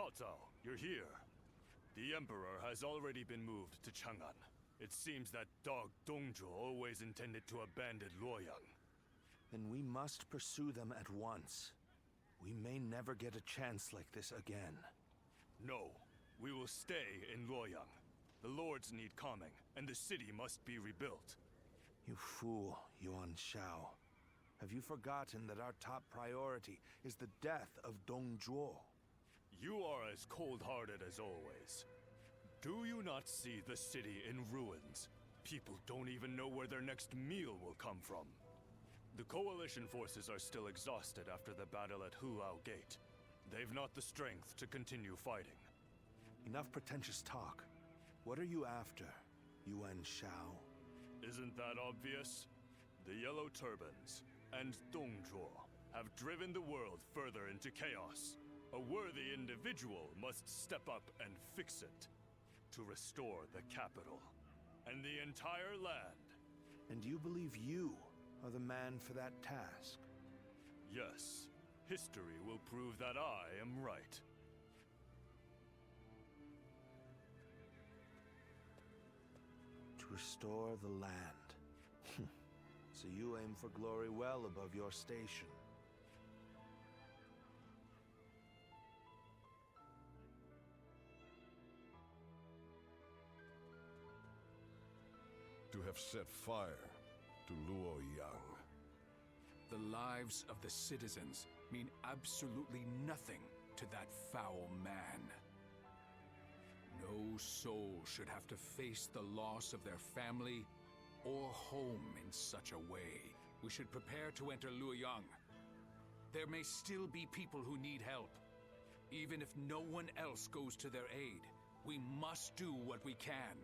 Cao Cao, you're here. The Emperor has already been moved to Chang'an. It seems that dog Dongzhuo always intended to abandon Luoyang. Then we must pursue them at once. We may never get a chance like this again. No, we will stay in Luoyang. The lords need calming, and the city must be rebuilt. You fool, Yuan Shao. Have you forgotten that our top priority is the death of Dongzhuo? You are as cold-hearted as always. Do you not see the city in ruins? People don't even know where their next meal will come from. The Coalition forces are still exhausted after the battle at Hulao Gate. They've not the strength to continue fighting. Enough pretentious talk. What are you after, Yuan Shao? Isn't that obvious? The Yellow Turbans and Dongzhuo have driven the world further into chaos. A worthy individual must step up and fix it. To restore the capital and the entire land. And you believe you are the man for that task? Yes. History will prove that I am right. To restore the land. So you aim for glory well above your station. To have set fire to Luoyang. The lives of the citizens mean absolutely nothing to that foul man. No soul should have to face the loss of their family or home in such a way. We should prepare to enter Luoyang. There may still be people who need help. Even if no one else goes to their aid, we must do what we can.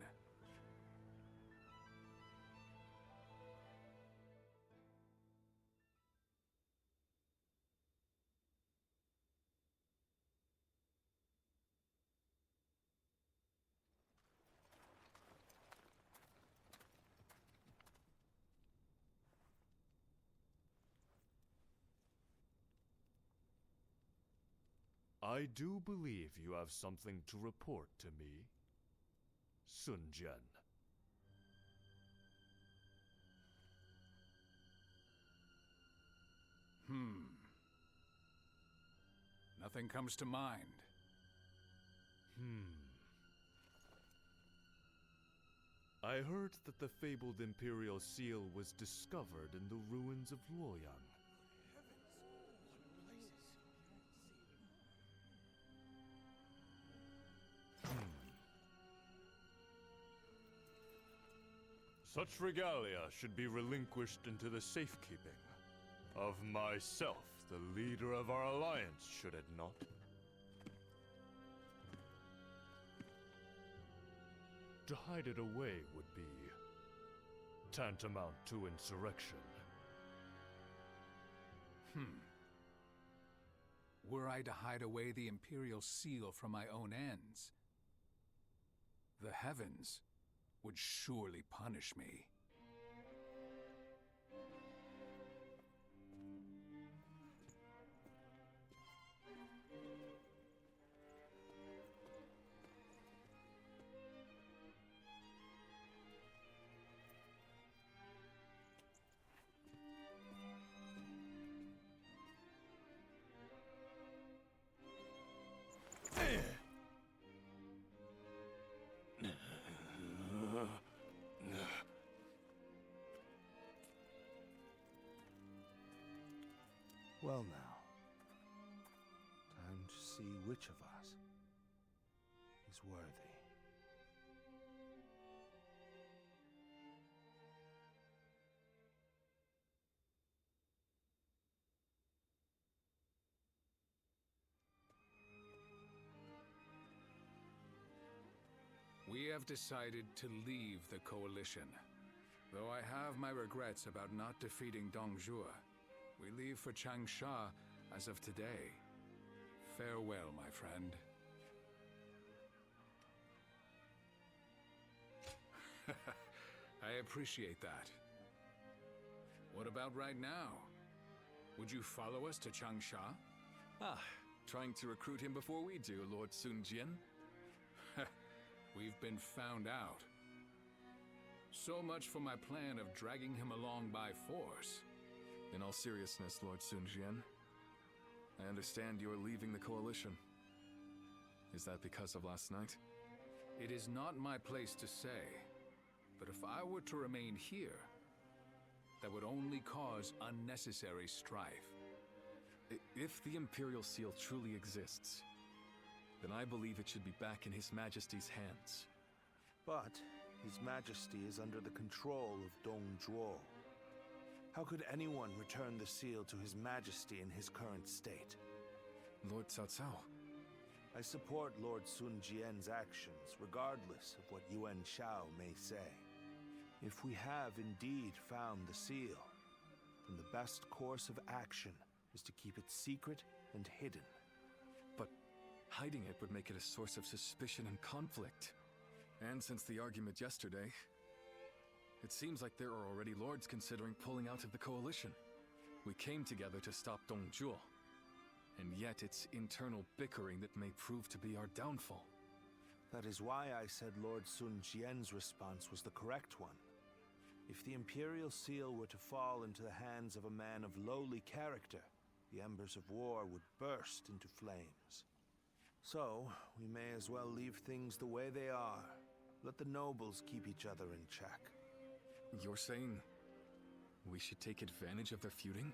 I do believe you have something to report to me, Sun Jian. Nothing comes to mind. I heard that the fabled Imperial Seal was discovered in the ruins of Luoyang. Such regalia should be relinquished into the safekeeping of myself, the leader of our alliance, should it not? To hide it away would be tantamount to insurrection. Were I to hide away the Imperial Seal from my own ends, the heavens would surely punish me. Well now, time to see which of us is worthy. We have decided to leave the Coalition. Though I have my regrets about not defeating Dongzhuo, we leave for Changsha as of today. Farewell, my friend. I appreciate that. What about right now? Would you follow us to Changsha? Trying to recruit him before we do, Lord Sun Jian? We've been found out. So much for my plan of dragging him along by force. In all seriousness, Lord Sun Jian, I understand you are leaving the Coalition. Is that because of last night? It is not my place to say, but if I were to remain here, that would only cause unnecessary strife. If the Imperial Seal truly exists, then I believe it should be back in His Majesty's hands. But His Majesty is under the control of Dong Zhuo. How could anyone return the seal to His Majesty in his current state? Lord Cao Cao. I support Lord Sun Jian's actions, regardless of what Yuan Shao may say. If we have indeed found the seal, then the best course of action is to keep it secret and hidden. But hiding it would make it a source of suspicion and conflict. And since the argument yesterday, it seems like there are already lords considering pulling out of the Coalition. We came together to stop Dong Zhuo, and yet it's internal bickering that may prove to be our downfall. That is why I said Lord Sun Jian's response was the correct one. If the Imperial Seal were to fall into the hands of a man of lowly character, the embers of war would burst into flames. So, we may as well leave things the way they are. Let the nobles keep each other in check. You're saying we should take advantage of their feuding?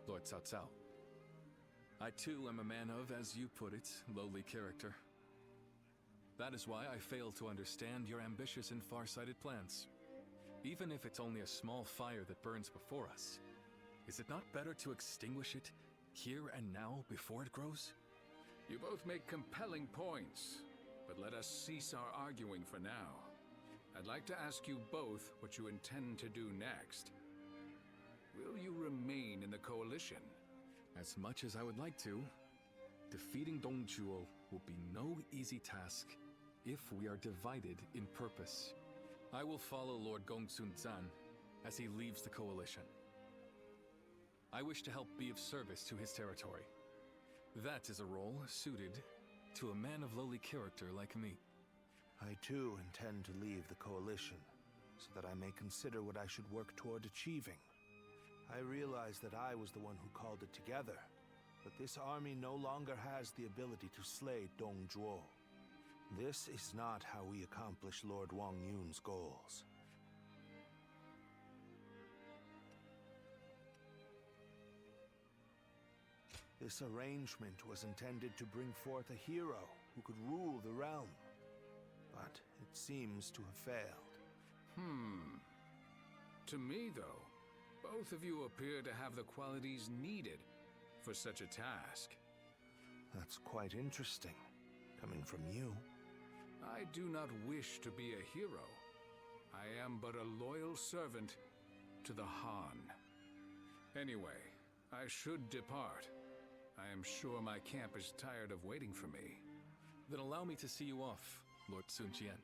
Lord Cao Cao. I too am a man of, as you put it, lowly character. That is why I fail to understand your ambitious and far-sighted plans. Even if it's only a small fire that burns before us, is it not better to extinguish it here and now before it grows? You both make compelling points, but let us cease our arguing for now. I'd like to ask you both what you intend to do next. Will you remain in the Coalition? As much as I would like to, defeating Dong Zhuo will be no easy task if we are divided in purpose. I will follow Lord Gongsun Zan as he leaves the Coalition. I wish to help be of service to his territory. That is a role suited to a man of lowly character like me. I too intend to leave the Coalition, so that I may consider what I should work toward achieving. I realize that I was the one who called it together, but this army no longer has the ability to slay Dong Zhuo. This is not how we accomplish Lord Wang Yun's goals. This arrangement was intended to bring forth a hero who could rule the realm, but it seems to have failed. To me, though, both of you appear to have the qualities needed for such a task. That's quite interesting, coming from you. I do not wish to be a hero. I am but a loyal servant to the Han. Anyway, I should depart. I am sure my camp is tired of waiting for me. Then allow me to see you off, Lord Sun Jian.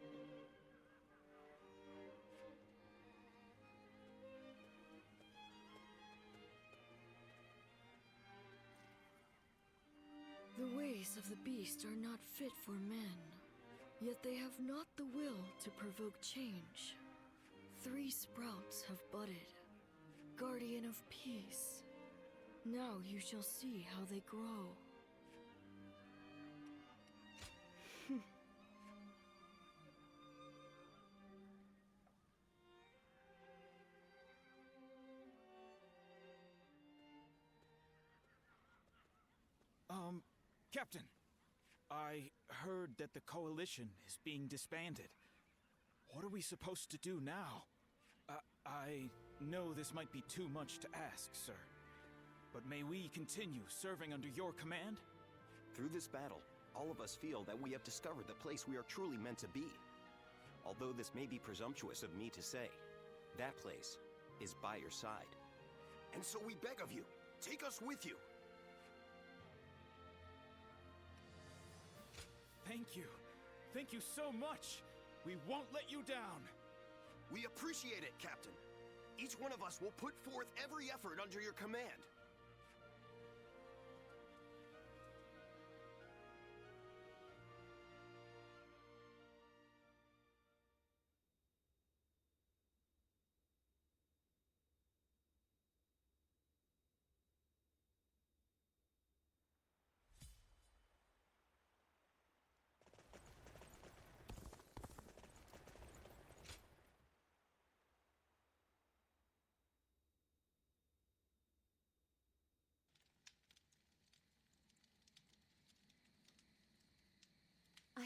The ways of the beast are not fit for men, yet they have not the will to provoke change. 3 sprouts have budded, guardian of peace. Now you shall see how they grow. Captain, I heard that the Coalition is being disbanded. What are we supposed to do now? I know this might be too much to ask, sir, but may we continue serving under your command? Through this battle, all of us feel that we have discovered the place we are truly meant to be. Although this may be presumptuous of me to say, that place is by your side. And so we beg of you, take us with you. Thank you. Thank you so much. We won't let you down. We appreciate it, Captain. Each one of us will put forth every effort under your command.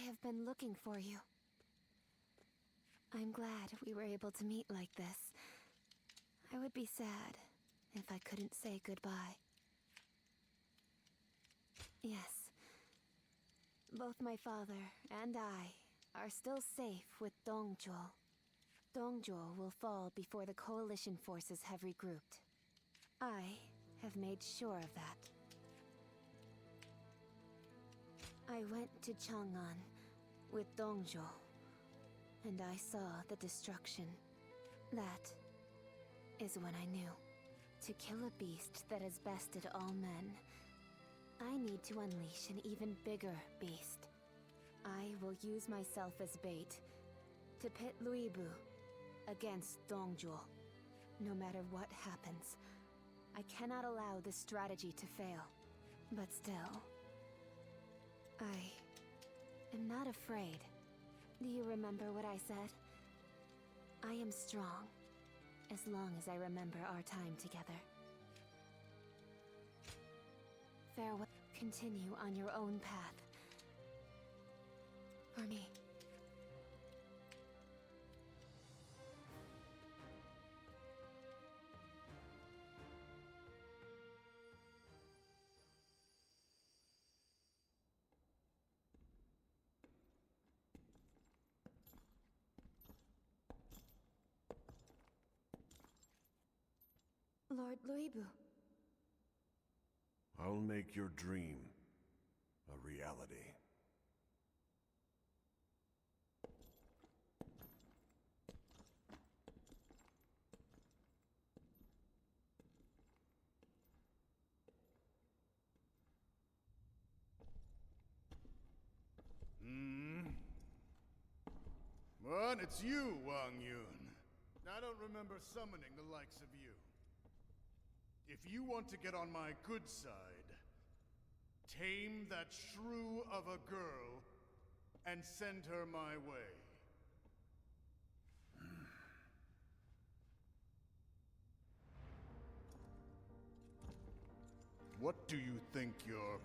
have been looking for you. I'm glad we were able to meet like this. I would be sad if I couldn't say goodbye. Yes. Both my father and I are still safe with Dongzhuo. Dongzhuo will fall before the Coalition forces have regrouped. I have made sure of that. I went to Chang'an with Dongzhuo, and I saw the destruction. That is when I knew. To kill a beast that has bested all men, I need to unleash an even bigger beast. I will use myself as bait to pit Luibu against Dongzhuo. No matter what happens, I cannot allow this strategy to fail. But still, I am not afraid. Do you remember what I said? I am strong, as long as I remember our time together. Farewell. Continue on your own path. For me. Lord Luibu. I'll make your dream a reality. What? It's you, Wang Yun. I don't remember summoning the likes of you. If you want to get on my good side, tame that shrew of a girl and send her my way. What do you think you're...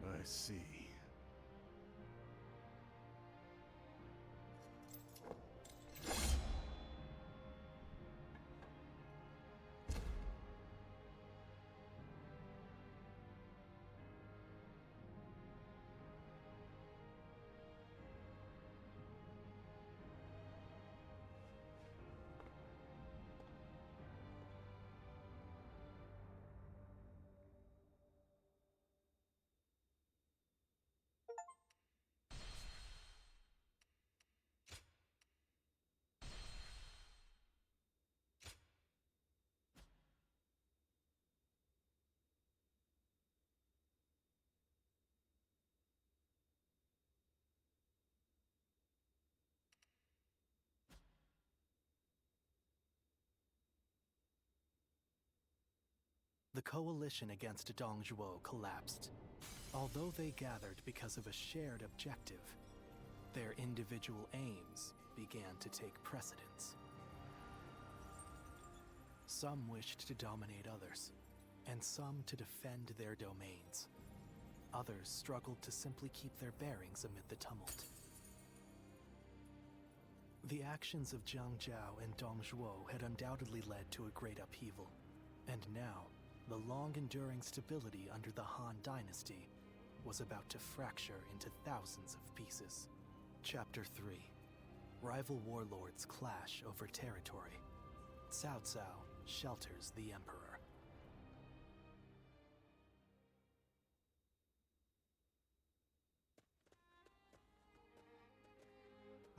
I see. The coalition against Dongzhuo collapsed. Although they gathered because of a shared objective, their individual aims began to take precedence. Some wished to dominate others, and some to defend their domains. Others struggled to simply keep their bearings amid the tumult. The actions of Jiang Zhao and Dongzhuo had undoubtedly led to a great upheaval, and now, the long-enduring stability under the Han Dynasty was about to fracture into thousands of pieces. Chapter 3. Rival warlords clash over territory. Cao Cao shelters the Emperor.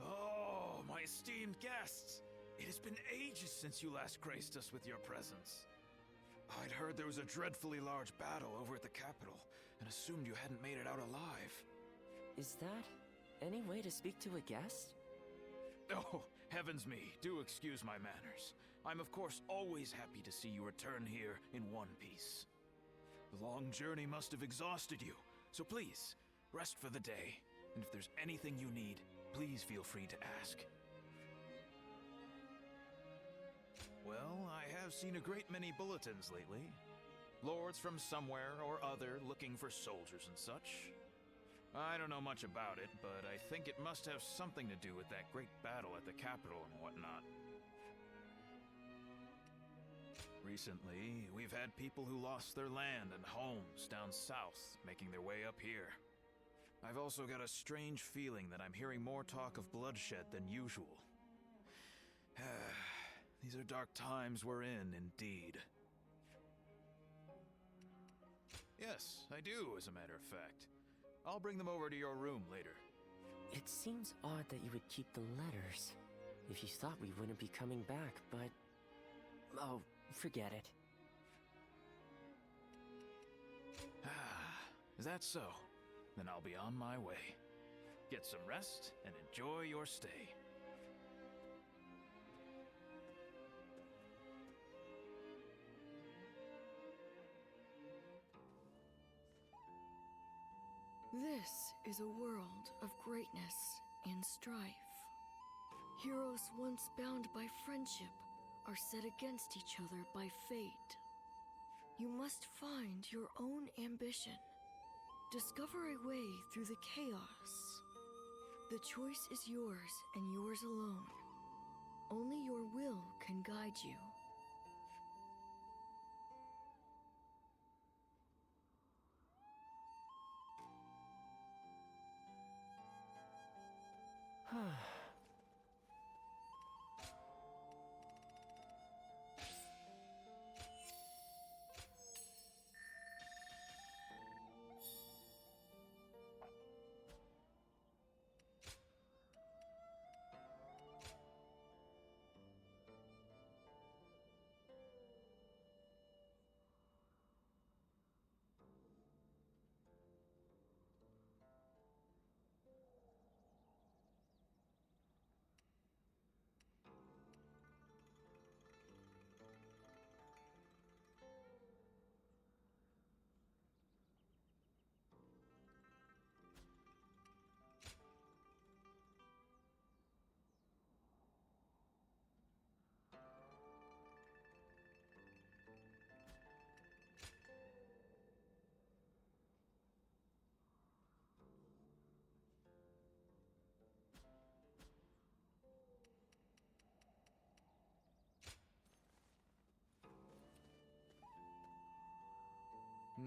Oh, my esteemed guests! It has been ages since you last graced us with your presence. I'd heard there was a dreadfully large battle over at the capital, and assumed you hadn't made it out alive. Is that any way to speak to a guest? Oh, heavens me, do excuse my manners. I'm of course always happy to see you return here in one piece. The long journey must have exhausted you, so please, Rest for the day, and if there's anything you need, please feel free to ask. Well, I have seen a great many bulletins lately. Lords from somewhere or other looking for soldiers and such. I don't know much about it, but I think it must have something to do with that great battle at the capital and whatnot. Recently, we've had people who lost their land and homes down south making their way up here. I've also got a strange feeling that I'm hearing more talk of bloodshed than usual. These are dark times we're in, indeed. Yes, I do, as a matter of fact. I'll bring them over to your room later. It seems odd that you would keep the letters. If you thought we wouldn't be coming back, but... oh, forget it. Is that so? Then I'll be on my way. Get some rest and enjoy your stay. This is a world of greatness and strife. Heroes once bound by friendship are set against each other by fate. You must find your own ambition. Discover a way through the chaos. The choice is yours and yours alone. Only your will can guide you.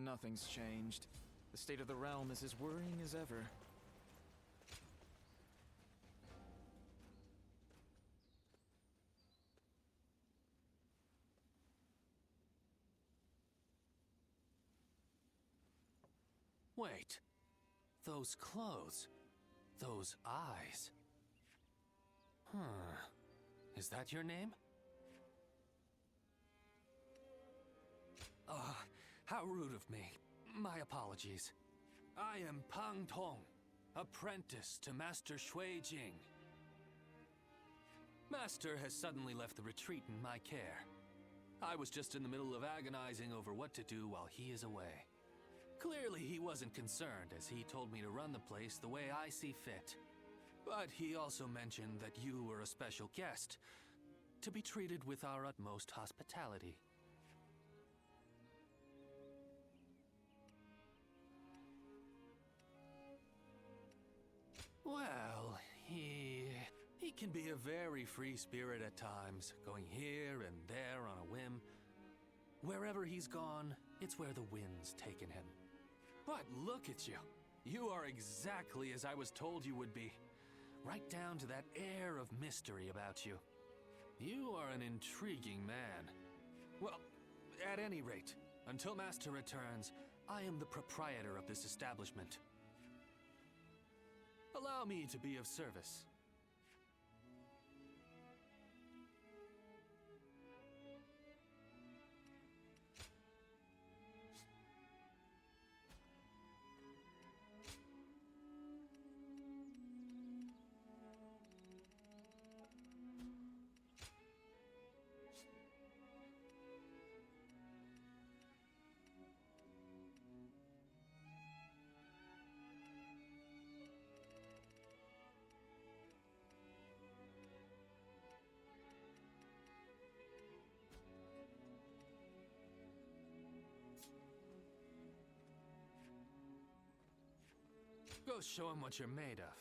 Nothing's changed. The state of the realm is as worrying as ever. Wait. Those clothes. Those eyes. Is that your name? How rude of me. My apologies. I am Pang Tong, apprentice to Master Shui Jing. Master has suddenly left the retreat in my care. I was just in the middle of agonizing over what to do while he is away. Clearly he wasn't concerned, as he told me to run the place the way I see fit. But he also mentioned that you were a special guest, to be treated with our utmost hospitality. Well, he can be a very free spirit at times, going here and there on a whim. Wherever he's gone, it's where the wind's taken him. But look at you. You are exactly as I was told you would be. Right down to that air of mystery about you. You are an intriguing man. Well, at any rate, until Master returns, I am the proprietor of this establishment. Allow me to be of service. show him what you're made of.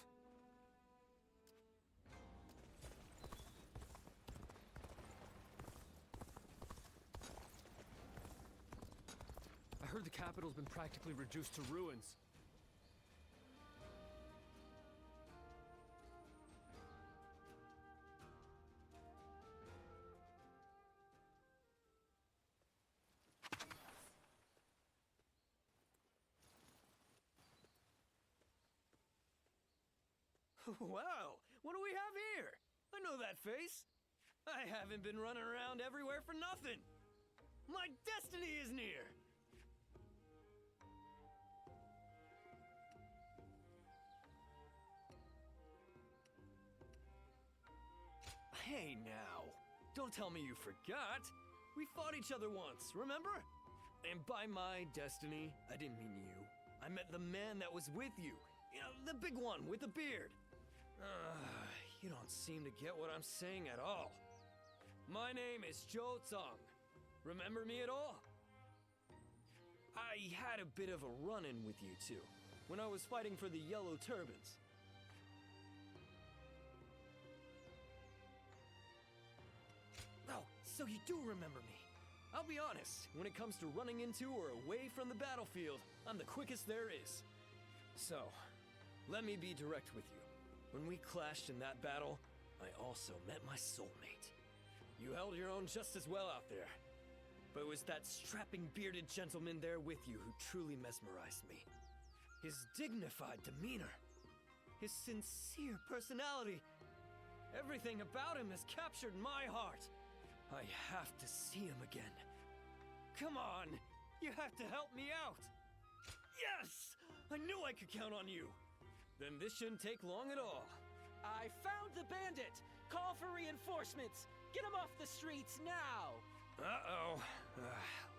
I heard the capital's been practically reduced to ruins. Wow, what do we have here? I know that face. I haven't been running around everywhere for nothing. My destiny is near. Hey now, don't tell me you forgot. We fought each other once, remember? And by my destiny, I didn't mean you. I meant the man that was with you. You know, the big one with the beard. You don't seem to get what I'm saying at all. My name is Zhao Yun. Remember me at all? I had a bit of a run-in with you two, when I was fighting for the Yellow Turbans. Oh, so you do remember me. I'll be honest, when it comes to running into or away from the battlefield, I'm the quickest there is. So, let me be direct with you. When we clashed in that battle, I also met my soulmate. You held your own just as well out there. But it was that strapping bearded gentleman there with you who truly mesmerized me. His dignified demeanor. His sincere personality. Everything about him has captured my heart. I have to see him again. Come on, you have to help me out. Yes! I knew I could count on you. Then this shouldn't take long at all. I found the bandit! Call for reinforcements! Get him off the streets now! Uh-oh.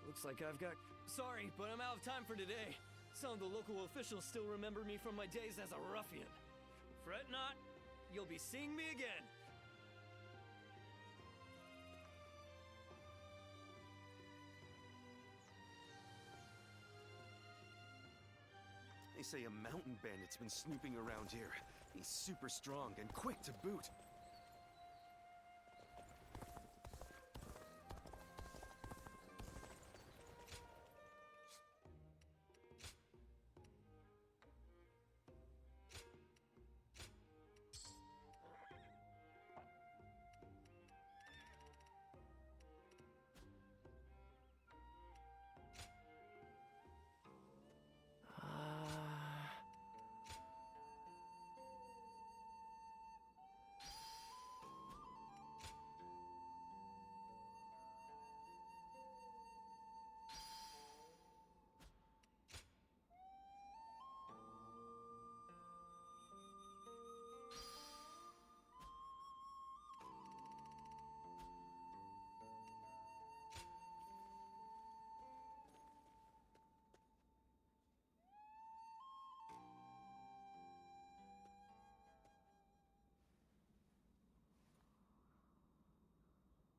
Looks like I've got... Sorry, but I'm out of time for today. Some of the local officials still remember me from my days as a ruffian. Fret not, you'll be seeing me again. They say a mountain bandit's been snooping around here. He's super strong and quick to boot.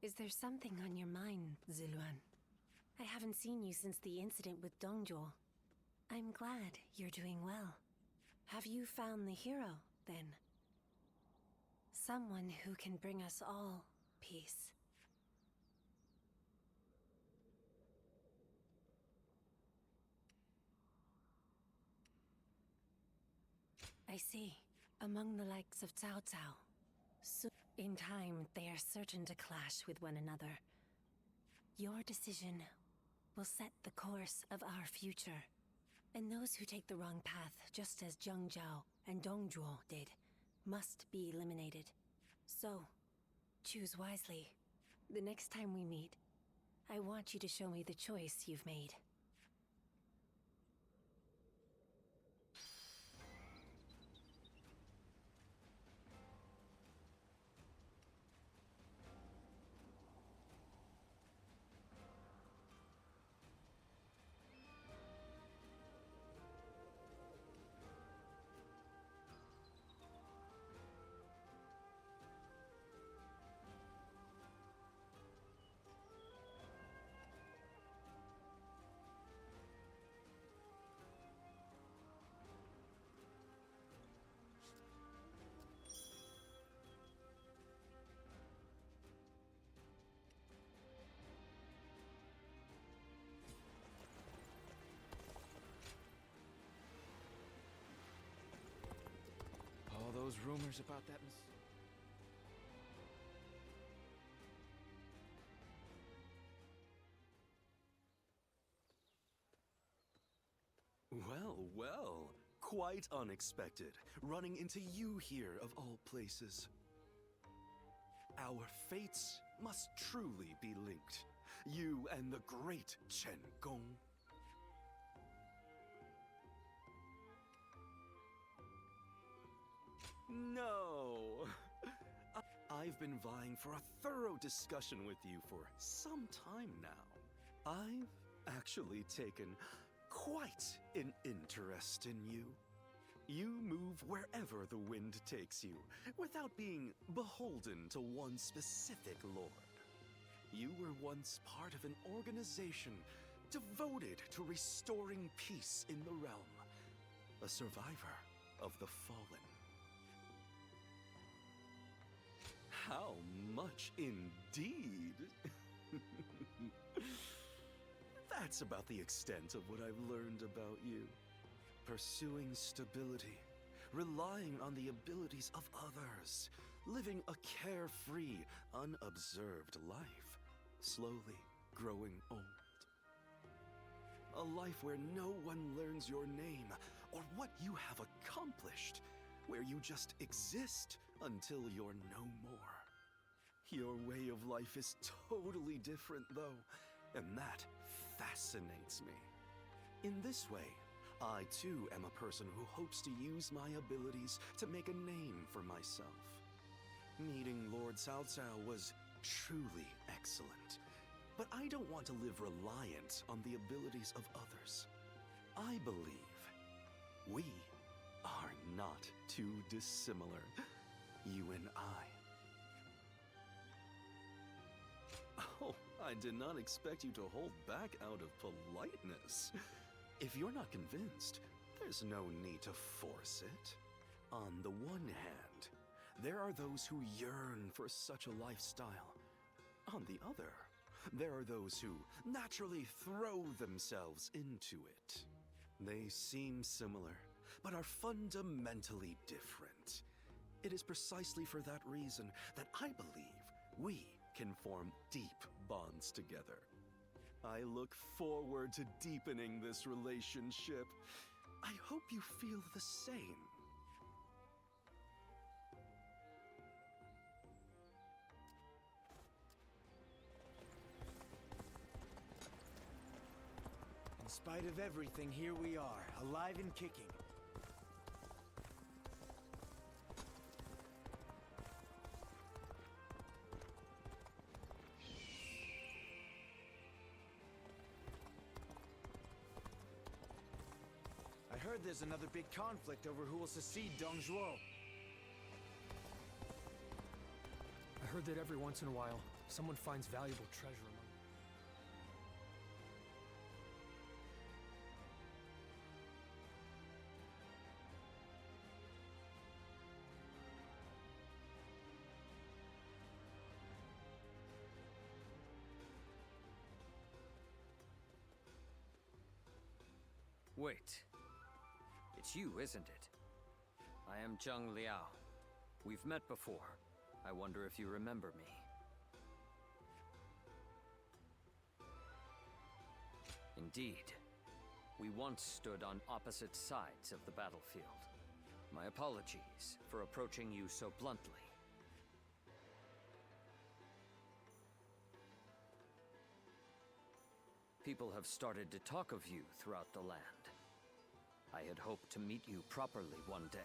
Is there something on your mind, Ziluan? I haven't seen you since the incident with Dongzhuo. I'm glad you're doing well. Have you found the hero, then? Someone who can bring us all peace. I see. Among the likes of Cao Cao. In time, they are certain to clash with one another. Your decision will set the course of our future. And those who take the wrong path, just as Zhang Zhao and Dongzhuo did, must be eliminated. So, choose wisely. The next time we meet, I want you to show me the choice you've made. those rumors about that Well, well. Quite unexpected, running into you here of all places. Our fates must truly be linked. You and the great Chen Gong. No! I've been vying for a thorough discussion with you for some time now. I've actually taken quite an interest in you. You move wherever the wind takes you, without being beholden to one specific lord. You were once part of an organization devoted to restoring peace in the realm. A survivor of the fallen. How much indeed! That's about the extent of what I've learned about you. Pursuing stability, relying on the abilities of others, living a carefree, unobserved life, slowly growing old. A life where no one learns your name or what you have accomplished, where you just exist until you're no more. Your way of life is totally different, though, and that fascinates me. In this way, I too am a person who hopes to use my abilities to make a name for myself. Meeting Lord Cao Cao was truly excellent, but I don't want to live reliant on the abilities of others. I believe we are not too dissimilar, you and I. Oh, I did not expect you to hold back out of politeness. If you're not convinced, there's no need to force it. On the one hand, there are those who yearn for such a lifestyle. On the other, there are those who naturally throw themselves into it. They seem similar, but are fundamentally different. It is precisely for that reason that I believe we can form deep bonds together. I look forward to deepening this relationship. I hope you feel the same. In spite of everything, here we are, alive and kicking. I heard there's another big conflict over who will succeed Dong Zhuo. I heard that every once in a while, someone finds valuable treasure among them. Wait. It's you, isn't it? I am Zheng Liao. We've met before. I wonder if you remember me. Indeed. We once stood on opposite sides of the battlefield. My apologies for approaching you so bluntly. People have started to talk of you throughout the land. I had hoped to meet you properly one day.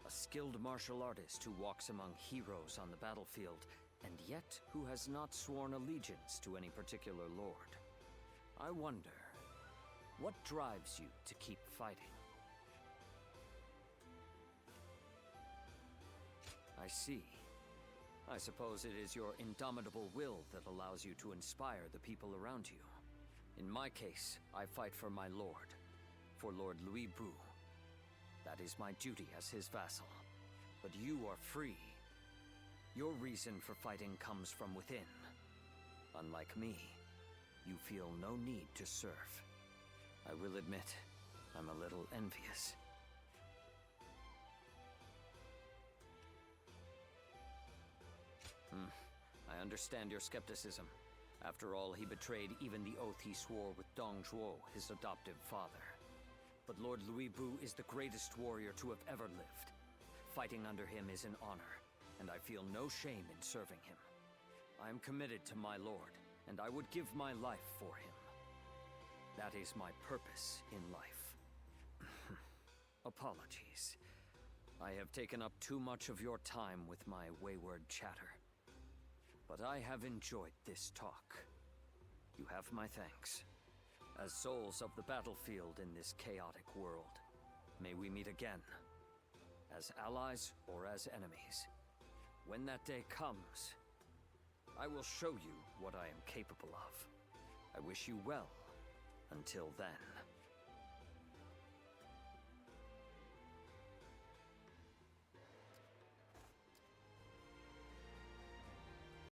A skilled martial artist who walks among heroes on the battlefield, and yet who has not sworn allegiance to any particular lord. I wonder, what drives you to keep fighting? I see. I suppose it is your indomitable will that allows you to inspire the people around you. In my case, I fight for my lord, for Lord Louis Bu. That is my duty as his vassal. But you are free. Your reason for fighting comes from within. Unlike me, you feel no need to serve. I will admit, I'm a little envious. I understand your skepticism. After all, he betrayed even the oath he swore with Dongzhuo, his adoptive father. But Lord Louis Bu is the greatest warrior to have ever lived. Fighting under him is an honor, and I feel no shame in serving him. I am committed to my lord, and I would give my life for him. That is my purpose in life. Apologies. I have taken up too much of your time with my wayward chatter. But I have enjoyed this talk. You have my thanks. As souls of the battlefield in this chaotic world, may we meet again. As allies or as enemies. When that day comes, I will show you what I am capable of. I wish you well until then.